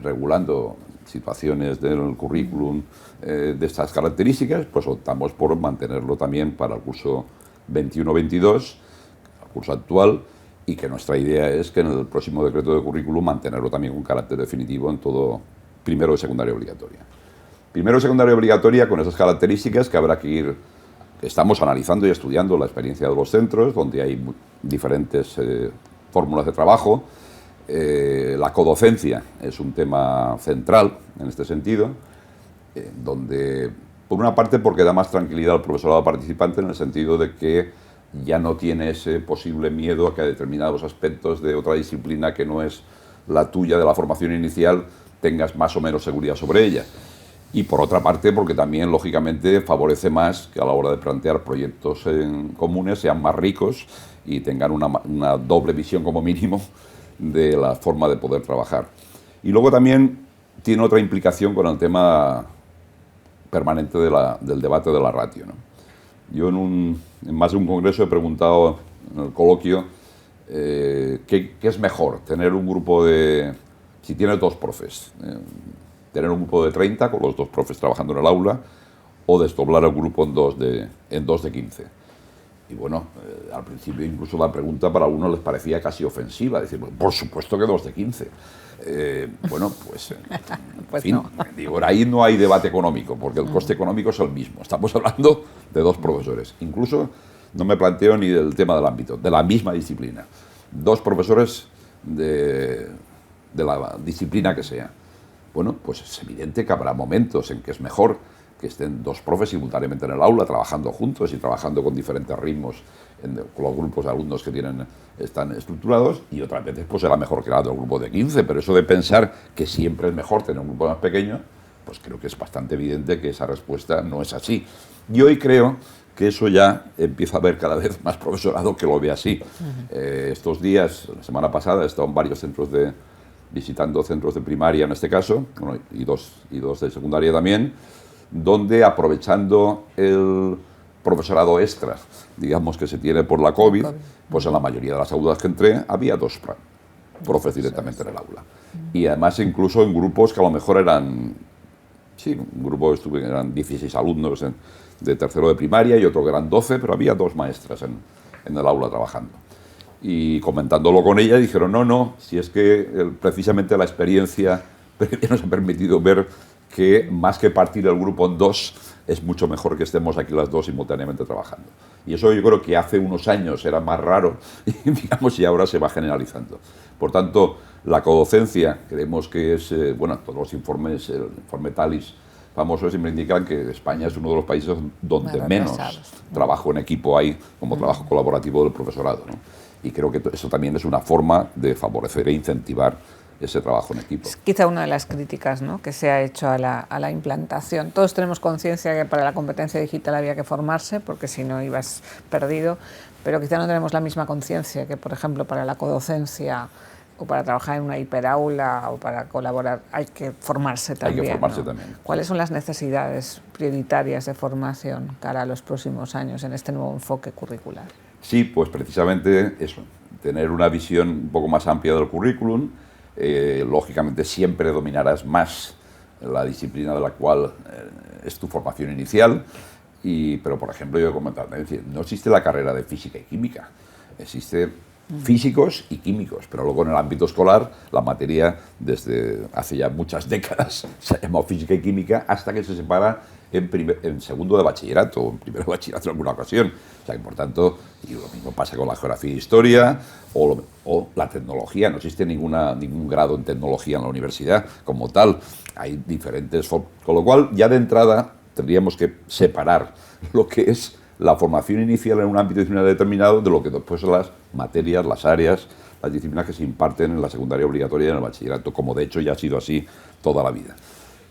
regulando situaciones del currículum de estas características, pues optamos por mantenerlo también para el curso 21-22, el curso actual, y que nuestra idea es que en el próximo decreto de currículum mantenerlo también con carácter definitivo en todo primero de secundaria obligatoria. Primero de secundaria obligatoria con esas características que habrá que ir... Estamos analizando y estudiando la experiencia de los centros, donde hay diferentes fórmulas de trabajo. La codocencia es un tema central en este sentido, donde, por una parte, porque da más tranquilidad al profesorado participante en el sentido de que ya no tiene ese posible miedo a que a determinados aspectos de otra disciplina que no es la tuya de la formación inicial tengas más o menos seguridad sobre ella. Y por otra parte, porque también, lógicamente, favorece más que a la hora de plantear proyectos comunes sean más ricos y tengan una doble visión como mínimo de la forma de poder trabajar. Y luego también tiene otra implicación con el tema permanente del debate de la ratio, ¿no? Yo en más de un congreso he preguntado en el coloquio ¿qué es mejor? Tener un grupo de... Si tienes dos profes, tener un grupo de 30 con los dos profes trabajando en el aula o desdoblar el grupo en dos de 15. Y bueno, al principio incluso la pregunta para algunos les parecía casi ofensiva, decir, por supuesto que 2 de 15. Bueno, pues, Pues en fin, no. digo, ahí no hay debate económico, porque el coste económico es el mismo. Estamos hablando de dos profesores. Incluso no me planteo ni del tema del ámbito, de la misma disciplina. Dos profesores de la disciplina que sea. Bueno, pues es evidente que habrá momentos en que es mejor que estén dos profes simultáneamente en el aula, trabajando juntos y trabajando con diferentes ritmos con los grupos de alumnos que están estructurados, y otras veces pues será mejor que el otro grupo de 15, pero eso de pensar que siempre es mejor tener un grupo más pequeño, pues creo que es bastante evidente que esa respuesta no es así. Y hoy creo que eso ya empieza a haber cada vez más profesorado que lo ve así. Estos días, la semana pasada, he estado en varios visitando centros de primaria en este caso, bueno, y dos de secundaria también, donde aprovechando el profesorado extra, digamos, que se tiene por la COVID, pues en la mayoría de las aulas que entré había dos profes directamente en el aula. Y además incluso en grupos que a lo mejor eran, sí, un grupo eran 16 alumnos de tercero de primaria y otro que eran 12, pero había dos maestras en el aula trabajando. Y comentándolo con ella dijeron, no, si es que precisamente la experiencia nos ha permitido ver que más que partir el grupo en dos, es mucho mejor que estemos aquí las dos simultáneamente trabajando. Y eso yo creo que hace unos años era más raro, digamos, y ahora se va generalizando. Por tanto, la codocencia, creemos que es, bueno, todos los informes, el informe TALIS famoso siempre indican que España es uno de los países donde menos trabajo en equipo hay como trabajo colaborativo del profesorado, ¿no? Y creo que eso también es una forma de favorecer e incentivar ese trabajo en equipo. Es quizá una de las críticas, ¿no?, que se ha hecho a la implantación. Todos tenemos conciencia que para la competencia digital había que formarse, porque si no ibas perdido, pero quizá no tenemos la misma conciencia que, por ejemplo, para la codocencia o para trabajar en una hiperaula o para colaborar hay que formarse también. Hay que formarse, ¿no? también. ¿Cuáles son las necesidades prioritarias de formación cara a los próximos años en este nuevo enfoque curricular? Sí, pues precisamente eso, tener una visión un poco más amplia del currículum. Lógicamente siempre dominarás más la disciplina de la cual es tu formación inicial, pero por ejemplo yo he comentado, no existe la carrera de física y química, existe físicos y químicos, pero luego en el ámbito escolar la materia desde hace ya muchas décadas se ha llamado física y química hasta que se separa en segundo de bachillerato o en primero de bachillerato en alguna ocasión. O sea que, por tanto, y lo mismo pasa con la geografía e historia o la tecnología. No existe ningún grado en tecnología en la universidad como tal. Hay diferentes... Con lo cual, ya de entrada, tendríamos que separar lo que es la formación inicial en un ámbito disciplinar determinado de lo que después son las materias, las áreas, las disciplinas que se imparten en la secundaria obligatoria y en el bachillerato, como de hecho ya ha sido así toda la vida.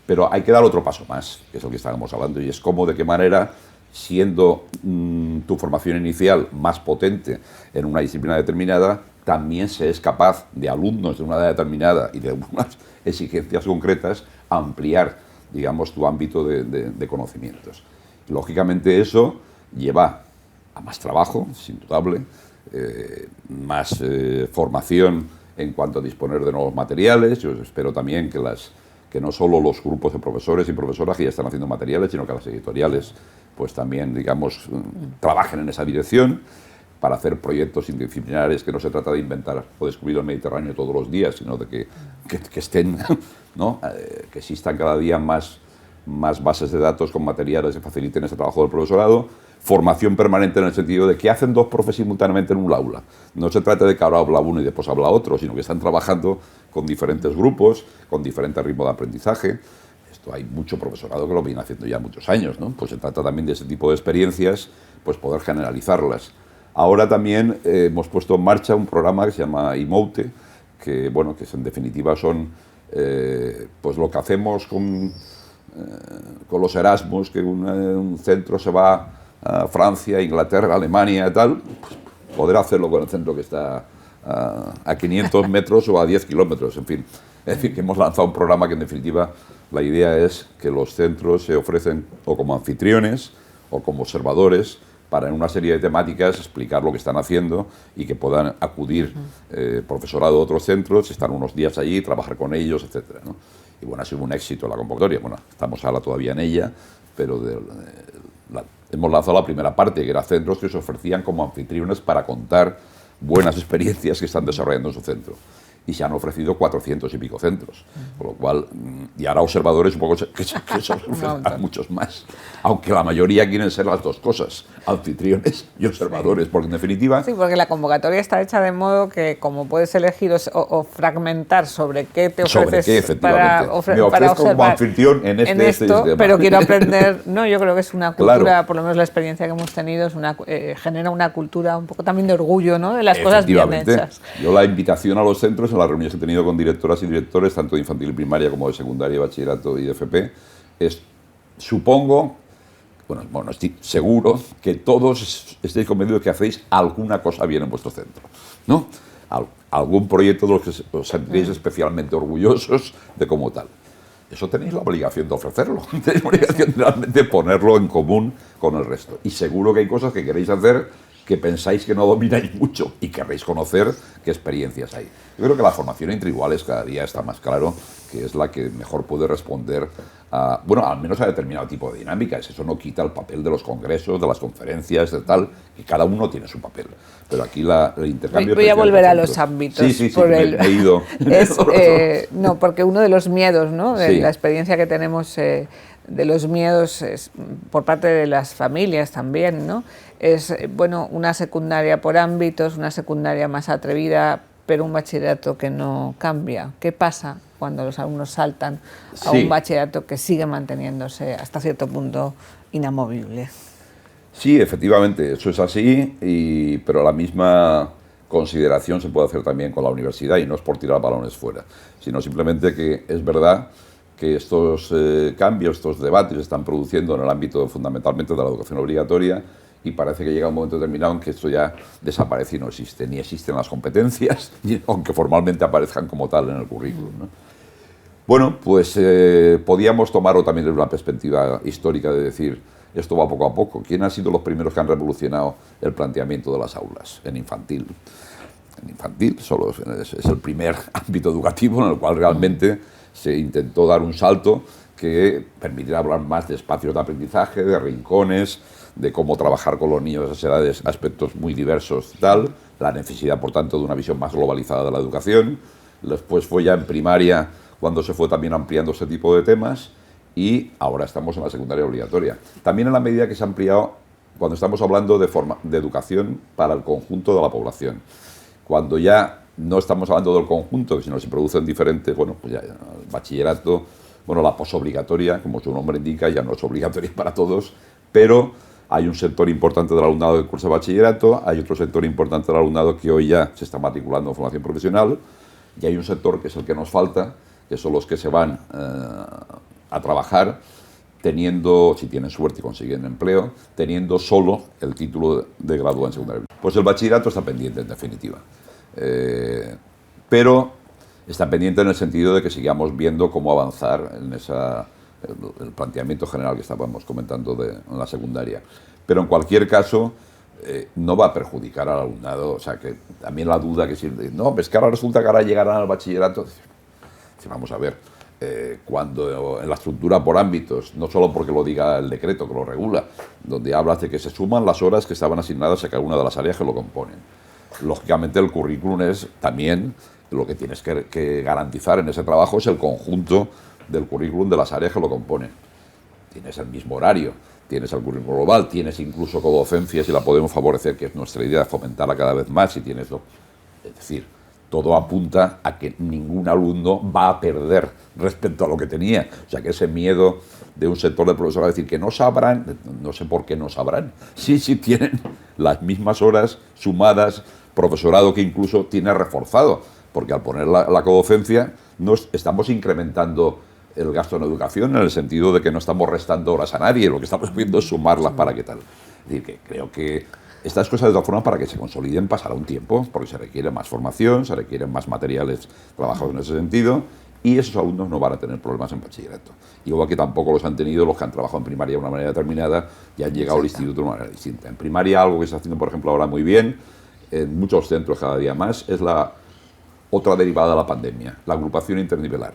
Pero hay que dar otro paso más, que es lo que estábamos hablando, y es cómo, de qué manera, siendo tu formación inicial más potente en una disciplina determinada, también se es capaz de alumnos de una edad determinada y de unas exigencias concretas ampliar, digamos, tu ámbito de conocimientos. Lógicamente eso lleva a más trabajo, es indudable, más formación en cuanto a disponer de nuevos materiales. Yo espero también que no solo los grupos de profesores y profesoras que ya están haciendo materiales, sino que las editoriales pues también, digamos, trabajen en esa dirección para hacer proyectos interdisciplinares, que no se trata de inventar o descubrir el Mediterráneo todos los días, sino de que estén, ¿no?, que existan cada día más bases de datos con materiales que faciliten ese trabajo del profesorado. Formación permanente en el sentido de que hacen dos profes simultáneamente en un aula. No se trata de que ahora habla uno y después habla otro, sino que están trabajando con diferentes grupos, con diferentes ritmos de aprendizaje. Esto hay mucho profesorado que lo viene haciendo ya muchos años, ¿no? Pues se trata también de ese tipo de experiencias, pues poder generalizarlas. Ahora también hemos puesto en marcha un programa que se llama IMOUTE, que en definitiva son pues lo que hacemos con los Erasmus, que un centro se va a Francia, Inglaterra, Alemania y tal, pues poder hacerlo con el centro que está a 500 metros o a 10 kilómetros, en fin. Es decir, que hemos lanzado un programa que en definitiva la idea es que los centros se ofrecen o como anfitriones o como observadores para en una serie de temáticas explicar lo que están haciendo y que puedan acudir profesorado de otros centros, estar unos días allí, trabajar con ellos, etcétera, ¿no? Y bueno, ha sido un éxito la convocatoria. Bueno, estamos ahora todavía en ella, pero hemos lanzado la primera parte, que eran centros que se ofrecían como anfitriones para contar buenas experiencias que están desarrollando en su centro. Y se han ofrecido 400 y pico centros, con lo cual, y ahora observadores un poco que se ofrecen a muchos más, aunque la mayoría quieren ser las dos cosas, anfitriones y observadores, porque en definitiva... Sí, porque la convocatoria está hecha de modo que como puedes elegir o fragmentar sobre qué te ofreces para observar como anfitrión en esto, pero quiero aprender, no, yo creo que es una cultura, claro, por lo menos la experiencia que hemos tenido, genera una cultura un poco también de orgullo, ¿no?, de las cosas bien hechas. Yo la invitación a los centros, en las reuniones que he tenido con directoras y directores, tanto de infantil y primaria como de secundaria, bachillerato y de FP, supongo, bueno, estoy seguro que todos estéis convencidos de que hacéis alguna cosa bien en vuestro centro, ¿no? Algún proyecto de los que os sentiréis especialmente orgullosos de como tal. Eso tenéis la obligación de ofrecerlo, tenéis la obligación realmente de ponerlo en común con el resto. Y seguro que hay cosas que queréis hacer que pensáis que no domináis mucho y querréis conocer qué experiencias hay. Yo creo que la formación entre iguales cada día está más claro que es la que mejor puede responder a, bueno, al menos a determinado tipo de dinámicas. Eso no quita el papel de los congresos, de las conferencias, de tal, que cada uno tiene su papel. Pero aquí el intercambio... Voy a volver a los ámbitos. Sí, me he ido. No, porque uno de los miedos, ¿no?, de la experiencia que tenemos... de los miedos por parte de las familias también, ¿no?, es, bueno, una secundaria por ámbitos, una secundaria más atrevida, pero un bachillerato que no cambia. ¿Qué pasa cuando los alumnos saltan a un bachillerato que sigue manteniéndose hasta cierto punto inamovible? Sí, efectivamente, eso es así, pero la misma consideración se puede hacer también con la universidad, y no es por tirar balones fuera, sino simplemente que es verdad que estos cambios, estos debates se están produciendo en el ámbito fundamentalmente de la educación obligatoria, y parece que llega un momento determinado en que esto ya desaparece y no existe, ni existen las competencias, aunque formalmente aparezcan como tal en el currículum, ¿no? Bueno, pues podíamos tomarlo también desde una perspectiva histórica de decir, esto va poco a poco. ¿Quién han sido los primeros que han revolucionado el planteamiento de las aulas? En infantil. En infantil solo es el primer ámbito educativo en el cual realmente se intentó dar un salto que permitiera hablar más de espacios de aprendizaje, de rincones, de cómo trabajar con los niños de esas edades, aspectos muy diversos, tal, la necesidad, por tanto, de una visión más globalizada de la educación. Después fue ya en primaria cuando se fue también ampliando ese tipo de temas, y ahora estamos en la secundaria obligatoria. También en la medida que se ha ampliado, cuando estamos hablando de educación para el conjunto de la población. Cuando ya no estamos hablando del conjunto, sino que se producen diferentes, bueno, pues ya el bachillerato, bueno, la posobligatoria, como su nombre indica, ya no es obligatoria para todos, pero hay un sector importante del alumnado que cursa bachillerato, hay otro sector importante del alumnado que hoy ya se está matriculando en formación profesional, y hay un sector que es el que nos falta, que son los que se van a trabajar teniendo, si tienen suerte y consiguen empleo, teniendo solo el título de graduado en secundaria. Pues el bachillerato está pendiente, en definitiva. Pero está pendiente en el sentido de que sigamos viendo cómo avanzar en el planteamiento general que estábamos comentando en la secundaria. Pero en cualquier caso, no va a perjudicar al alumnado. O sea, que también la duda que si no, es que ahora resulta que ahora llegarán al bachillerato. Vamos a ver, cuando en la estructura por ámbitos, no solo porque lo diga el decreto que lo regula, donde hablas de que se suman las horas que estaban asignadas a cada una de las áreas que lo componen. Lógicamente el currículum es también lo que tienes que garantizar en ese trabajo, es el conjunto del currículum de las áreas que lo componen. Tienes el mismo horario, tienes el currículum global, tienes incluso codocencia, si la podemos favorecer, que es nuestra idea, fomentarla cada vez más, y tienes lo... Es decir, todo apunta a que ningún alumno va a perder respecto a lo que tenía. O sea, que ese miedo de un sector de profesores a decir que no sabrán, no sé por qué no sabrán. Sí tienen las mismas horas sumadas, profesorado que incluso tiene reforzado, porque al poner la codocencia estamos incrementando el gasto en educación en el sentido de que no estamos restando horas a nadie, lo que estamos viendo es sumarlas para qué tal. Es decir, que creo que estas cosas, de todas formas, para que se consoliden pasará un tiempo, porque se requiere más formación, se requieren más materiales trabajados en ese sentido, y esos alumnos no van a tener problemas en bachillerato. Igual que tampoco los han tenido los que han trabajado en primaria de una manera determinada y han llegado al instituto de una manera distinta. En primaria, algo que se está haciendo, por ejemplo, ahora muy bien, en muchos centros cada día más, es la otra derivada de la pandemia, la agrupación internivelar.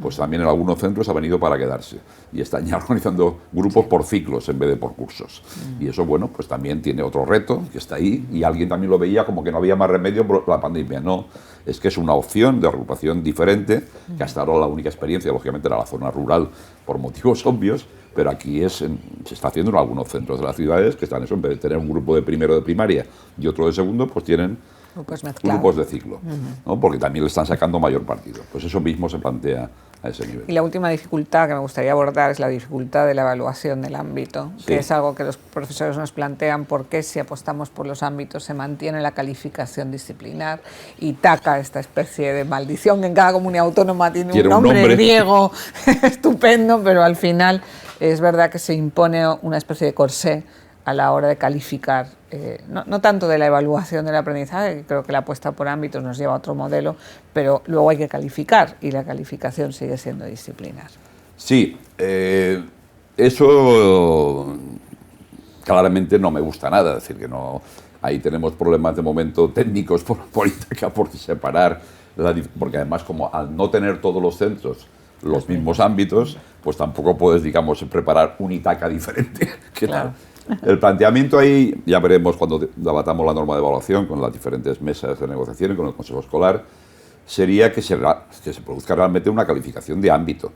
Pues también en algunos centros ha venido para quedarse y están ya organizando grupos por ciclos en vez de por cursos. Y eso, bueno, pues también tiene otro reto que está ahí, y alguien también lo veía como que no había más remedio por la pandemia. No, es que es una opción de agrupación diferente, que hasta ahora la única experiencia, lógicamente, era la zona rural por motivos obvios, pero aquí se está haciendo en algunos centros de las ciudades que están eso, en vez de tener un grupo de primero de primaria y otro de segundo, pues tienen grupos de ciclo, ¿no? Porque también le están sacando mayor partido. Pues eso mismo se plantea a ese nivel. Y la última dificultad que me gustaría abordar es la dificultad de la evaluación del ámbito, que es algo que los profesores nos plantean, porque si apostamos por los ámbitos se mantiene la calificación disciplinar y taca esta especie de maldición que en cada comunidad autónoma tiene un nombre griego estupendo, pero al final es verdad que se impone una especie de corsé a la hora de calificar, no tanto de la evaluación del aprendizaje, que creo que la apuesta por ámbitos nos lleva a otro modelo, pero luego hay que calificar y la calificación sigue siendo disciplinar. Sí, eso claramente no me gusta nada, es decir, que no, ahí tenemos problemas de momento técnicos por separar, porque además como al no tener todos los centros los mismos ámbitos, pues tampoco puedes, digamos, preparar un ITACA diferente. Claro. El planteamiento ahí, ya veremos cuando debatamos la norma de evaluación con las diferentes mesas de negociación y con el Consejo Escolar, sería que se produzca realmente una calificación de ámbito.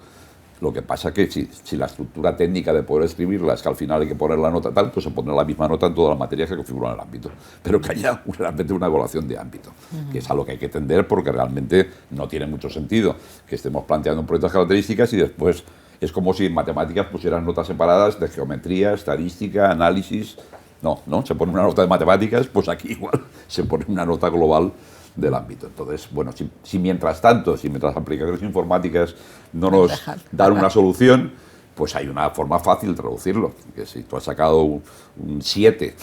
Lo que pasa que si la estructura técnica de poder escribirla es que al final hay que poner la nota tal, pues se pone la misma nota en todas las materias que configuran el ámbito. Pero que haya realmente una evaluación de ámbito, que es a lo que hay que tender, porque realmente no tiene mucho sentido que estemos planteando un proyecto de características y después es como si en matemáticas pusieran notas separadas de geometría, estadística, análisis. No, se pone una nota de matemáticas, pues aquí igual se pone una nota global del ámbito. Entonces, bueno, si mientras las aplicaciones informáticas no nos dan una solución, pues hay una forma fácil de traducirlo, que si tú has sacado un 7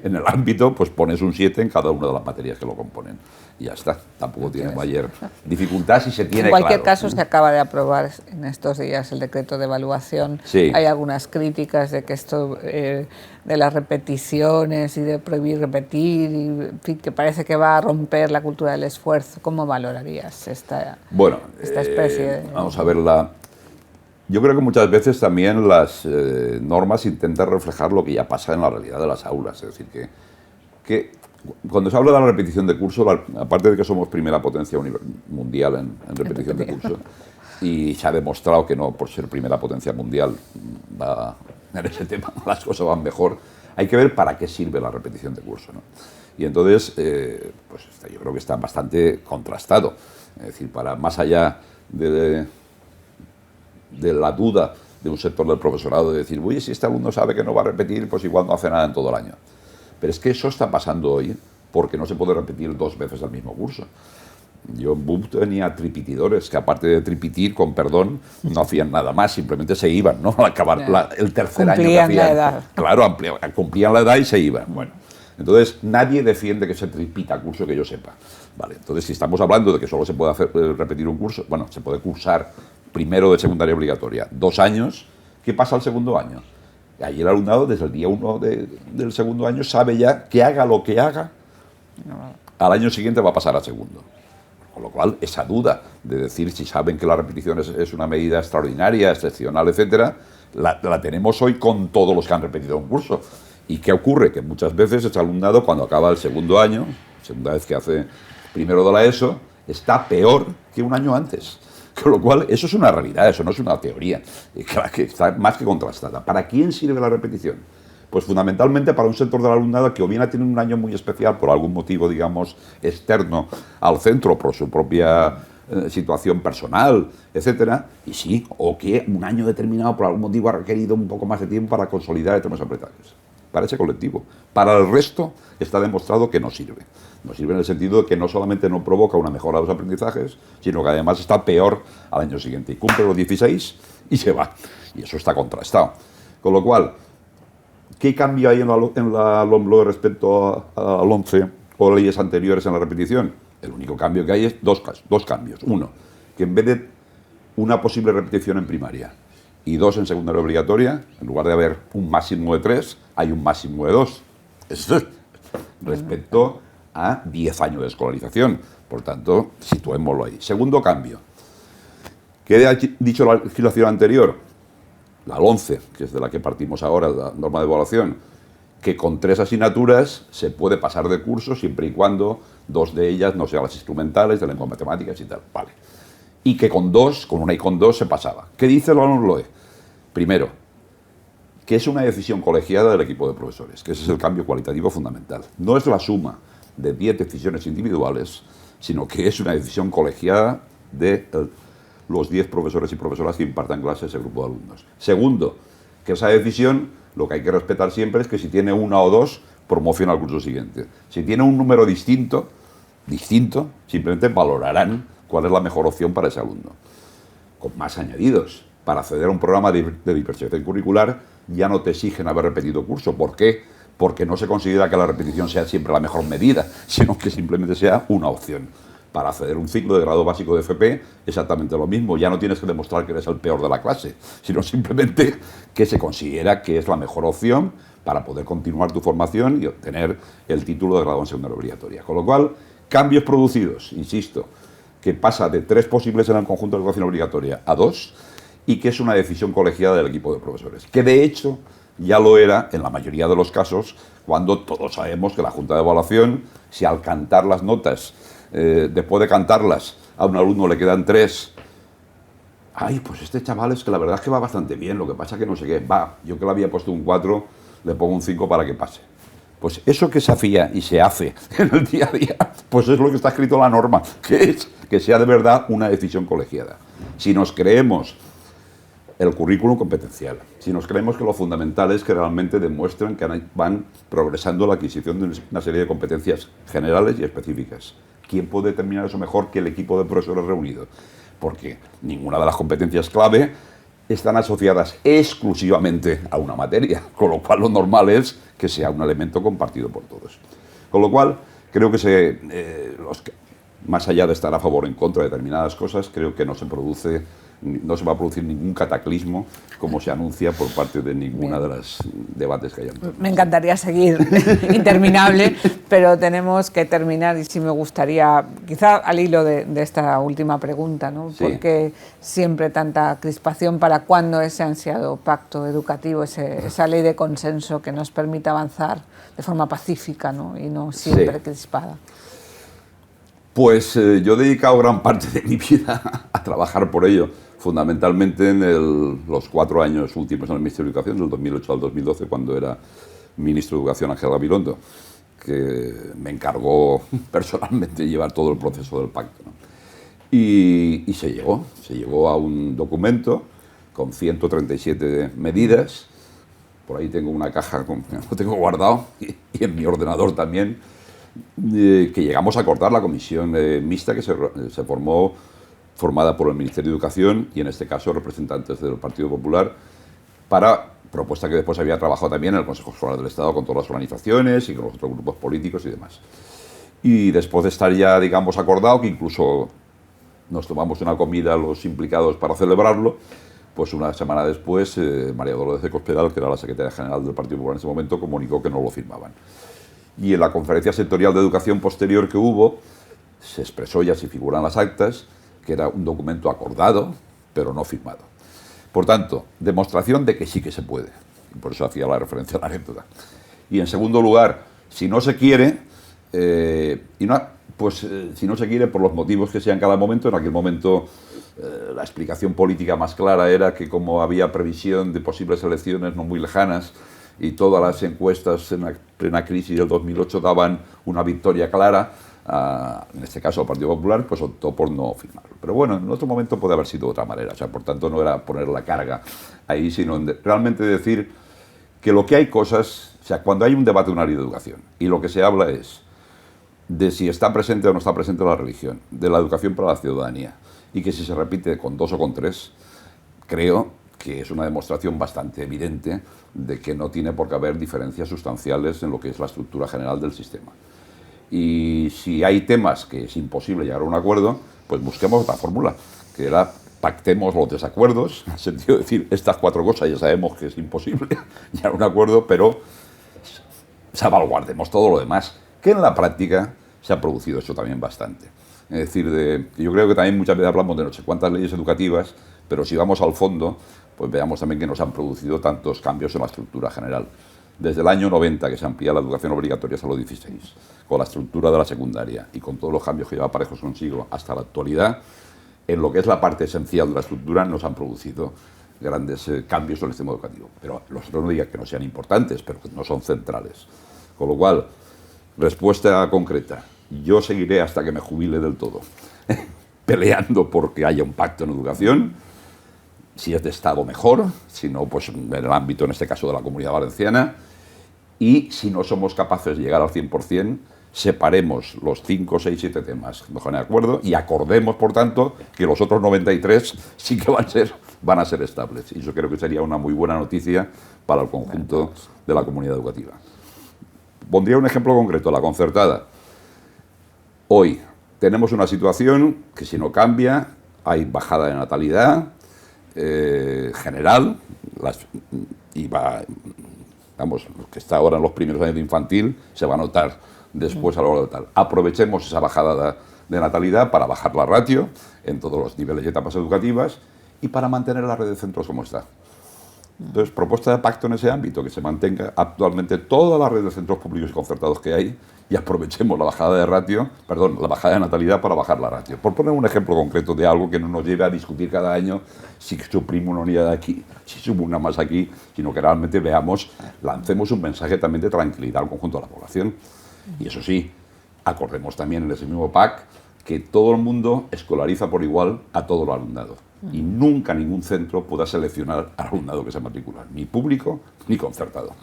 en el ámbito, pues pones un 7 en cada una de las materias que lo componen. Y ya está, tampoco tiene mayor dificultad si se tiene claro. En cualquier caso, se acaba de aprobar en estos días el decreto de evaluación. Sí. Hay algunas críticas de que esto de las repeticiones y de prohibir repetir, y, en fin, que parece que va a romper la cultura del esfuerzo. ¿Cómo valorarías esta especie de...? Vamos a verla. Yo creo que muchas veces también las normas intentan reflejar lo que ya pasa en la realidad de las aulas. Es decir, que cuando se habla de la repetición de curso, aparte de que somos primera potencia mundial en repetición de curso, y se ha demostrado que no por ser primera potencia mundial en ese tema las cosas van mejor, hay que ver para qué sirve la repetición de curso, ¿no? Y entonces, pues yo creo que está bastante contrastado. Es decir, para más allá de la duda de un sector del profesorado de decir, oye, si este alumno sabe que no va a repetir, pues igual no hace nada en todo el año. Pero es que eso está pasando hoy porque no se puede repetir 2 veces el mismo curso. Yo en BUP tenía tripitidores que, aparte de tripitir, con perdón, no hacían nada más, simplemente se iban, ¿no? Al acabar el tercer año que hacían. Cumplían la edad. Claro, cumplían la edad y se iban. Bueno, entonces nadie defiende que se tripita curso que yo sepa. Vale, entonces si estamos hablando de que solo se puede repetir un curso, bueno, se puede cursar primero de secundaria obligatoria 2 años, ¿qué pasa al segundo año? Ahí el alumnado, desde el día 1 del segundo año, sabe ya que haga lo que haga, al año siguiente va a pasar al segundo. Con lo cual, esa duda de decir si saben que la repetición es una medida extraordinaria, excepcional, etcétera, la tenemos hoy con todos los que han repetido un curso. ¿Y qué ocurre? Que muchas veces ese alumnado, cuando acaba el segundo año, segunda vez que hace primero de la ESO, está peor que un año antes. Con lo cual, eso es una realidad, eso no es una teoría, que está más que contrastada. ¿Para quién sirve la repetición? Pues fundamentalmente para un sector del alumnado que o bien ha tenido un año muy especial por algún motivo, digamos, externo al centro, por su propia situación personal, etcétera, y sí, o que un año determinado por algún motivo ha requerido un poco más de tiempo para consolidar determinados aprendizajes. Para ese colectivo. Para el resto está demostrado que no sirve. No sirve en el sentido de que no solamente no provoca una mejora de los aprendizajes, sino que además está peor al año siguiente. Y cumple los 16 y se va. Y eso está contrastado. Con lo cual, ¿qué cambio hay en la LOMLOE respecto al 11 o leyes anteriores en la repetición? El único cambio que hay es dos cambios. Uno, que en vez de una posible repetición en primaria y 2 en secundaria obligatoria, en lugar de haber un máximo de 3, hay un máximo de 2. Eso es respecto a 10 años de escolarización. Por tanto, situémoslo ahí. Segundo cambio. ¿Qué ha dicho la legislación anterior? La 11, que es de la que partimos ahora, la norma de evaluación, que con 3 asignaturas se puede pasar de curso siempre y cuando 2 de ellas no sean las instrumentales, de lengua, matemáticas y tal. Vale. Y que con 2, con una y con 2 se pasaba. ¿Qué dice la LOE? Primero, que es una decisión colegiada del equipo de profesores, que ese es el cambio cualitativo fundamental. No es la suma de 10 decisiones individuales, sino que es una decisión colegiada de los 10 profesores y profesoras que impartan clases a ese grupo de alumnos. Segundo, que esa decisión, lo que hay que respetar siempre es que si tiene 1 o 2, promociona al curso siguiente. Si tiene un número distinto, simplemente valorarán cuál es la mejor opción para ese alumno. Con más añadidos. Para acceder a un programa de diversificación curricular ya no te exigen haber repetido curso. ¿Por qué? Porque no se considera que la repetición sea siempre la mejor medida, sino que simplemente sea una opción. Para acceder a un ciclo de grado básico de FP, exactamente lo mismo. Ya no tienes que demostrar que eres el peor de la clase, sino simplemente que se considera que es la mejor opción para poder continuar tu formación y obtener el título de grado en secundaria obligatoria. Con lo cual, cambios producidos, insisto, que pasa de 3 posibles en el conjunto de educación obligatoria a 2, y que es una decisión colegiada del equipo de profesores, que de hecho ya lo era en la mayoría de los casos cuando todos sabemos que la Junta de Evaluación, si al cantar las notas, después de cantarlas, a un alumno le quedan 3, ay, pues este chaval es que la verdad es que va bastante bien, lo que pasa que no sé qué, va, yo que le había puesto un 4, le pongo un 5 para que pase. Pues eso que se hacía y se hace en el día a día, pues es lo que está escrito en la norma, que es que sea de verdad una decisión colegiada. Si nos creemos el currículum competencial, si nos creemos que lo fundamental es que realmente demuestran que van progresando la adquisición de una serie de competencias generales y específicas. ¿Quién puede determinar eso mejor que el equipo de profesores reunido? Porque ninguna de las competencias clave están asociadas exclusivamente a una materia, con lo cual lo normal es que sea un elemento compartido por todos. Con lo cual, creo que más allá de estar a favor o en contra de determinadas cosas, creo que no se va a producir ningún cataclismo como se anuncia por parte de ninguna de las debates que hayan. Me encantaría seguir interminable, pero tenemos que terminar y sí me gustaría, quizá al hilo de esta última pregunta, ¿no? Sí. ¿Por qué siempre tanta crispación? ¿Para cuándo ese ansiado pacto educativo, esa ley de consenso que nos permita avanzar de forma pacífica, ¿no? Y no siempre crispada? Pues yo he dedicado gran parte de mi vida a trabajar por ello, fundamentalmente en los 4 años últimos en el Ministerio de Educación, del 2008 al 2012, cuando era ministro de Educación Ángel Gabilondo, que me encargó personalmente llevar todo el proceso del pacto, ¿no? Y se llegó a un documento con 137 medidas. Por ahí tengo una caja que lo tengo guardado y en mi ordenador también, que llegamos a acordar la comisión mixta que se formada por el Ministerio de Educación y en este caso representantes del Partido Popular, para propuesta que después había trabajado también en el Consejo Escolar del Estado con todas las organizaciones y con los otros grupos políticos y demás. Y después de estar ya, digamos, acordado, que incluso nos tomamos una comida los implicados para celebrarlo, pues una semana después María Dolores de Cospedal, que era la secretaria general del Partido Popular en ese momento, comunicó que no lo firmaban. Y en la conferencia sectorial de educación posterior que hubo, se expresó, ya se figuran las actas, que era un documento acordado, pero no firmado. Por tanto, demostración de que sí que se puede. Y por eso hacía la referencia a la anécdota. Y en segundo lugar, si no se quiere, si no se quiere por los motivos que sean en cada momento, en aquel momento la explicación política más clara era que como había previsión de posibles elecciones no muy lejanas, y todas las encuestas en la plena crisis del 2008 daban una victoria clara, en este caso al Partido Popular, pues optó por no firmarlo. Pero bueno, en otro momento puede haber sido de otra manera, o sea, por tanto no era poner la carga ahí, sino realmente decir que lo que hay cosas, o sea, cuando hay un debate de una ley de educación y lo que se habla es de si está presente o no está presente la religión, de la educación para la ciudadanía, y que si se repite con 2 o con 3, creo que es una demostración bastante evidente de que no tiene por qué haber diferencias sustanciales en lo que es la estructura general del sistema. Y si hay temas que es imposible llegar a un acuerdo, pues busquemos otra fórmula, que era pactemos los desacuerdos, en el sentido de decir, estas 4 cosas ya sabemos que es imposible llegar a un acuerdo, pero salvaguardemos todo lo demás, que en la práctica se ha producido eso también bastante. Es decir, yo creo que también muchas veces hablamos de no sé cuántas leyes educativas, pero si vamos al fondo, pues veamos también que nos han producido tantos cambios en la estructura general. Desde el año 90, que se amplía la educación obligatoria hasta los 16, con la estructura de la secundaria y con todos los cambios que lleva aparejos consigo hasta la actualidad, en lo que es la parte esencial de la estructura nos han producido grandes cambios en el sistema educativo. Pero los otros no digan que no sean importantes, pero que no son centrales. Con lo cual, respuesta concreta, yo seguiré hasta que me jubile del todo, peleando porque haya un pacto en educación. Si es de Estado, mejor, si no, pues en el ámbito, en este caso, de la Comunidad Valenciana. Y si no somos capaces de llegar al 100%, separemos los 5, 6, 7 temas mejor en acuerdo y acordemos, por tanto, que los otros 93 sí que van a ser estables. Y eso creo que sería una muy buena noticia para el conjunto de la comunidad educativa. Pondría un ejemplo concreto, la concertada. Hoy tenemos una situación que, si no cambia, hay bajada de natalidad general, vamos, que está ahora en los primeros años de infantil, se va a notar después a lo largo de tal. Aprovechemos esa bajada de natalidad para bajar la ratio en todos los niveles y etapas educativas y para mantener la red de centros como está. Entonces, propuesta de pacto en ese ámbito, que se mantenga actualmente toda la red de centros públicos y concertados que hay y aprovechemos la bajada de ratio, la bajada de natalidad para bajar la ratio. Por poner un ejemplo concreto de algo que no nos lleve a discutir cada año si suprimo una unidad aquí, si subo una más aquí, sino que realmente lancemos un mensaje también de tranquilidad al conjunto de la población. Y eso sí, acordemos también en ese mismo PAC que todo el mundo escolariza por igual a todo el alumnado. Y nunca ningún centro pueda seleccionar al alumnado que se matricula, ni público ni concertado.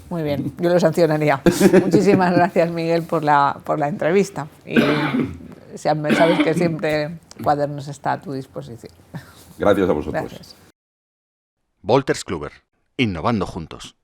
Muy bien, yo lo sancionaría. Muchísimas gracias, Miguel, por la entrevista. Y sabes que siempre Cuadernos está a tu disposición. Gracias a vosotros. Gracias. Wolters Kluwer, innovando juntos.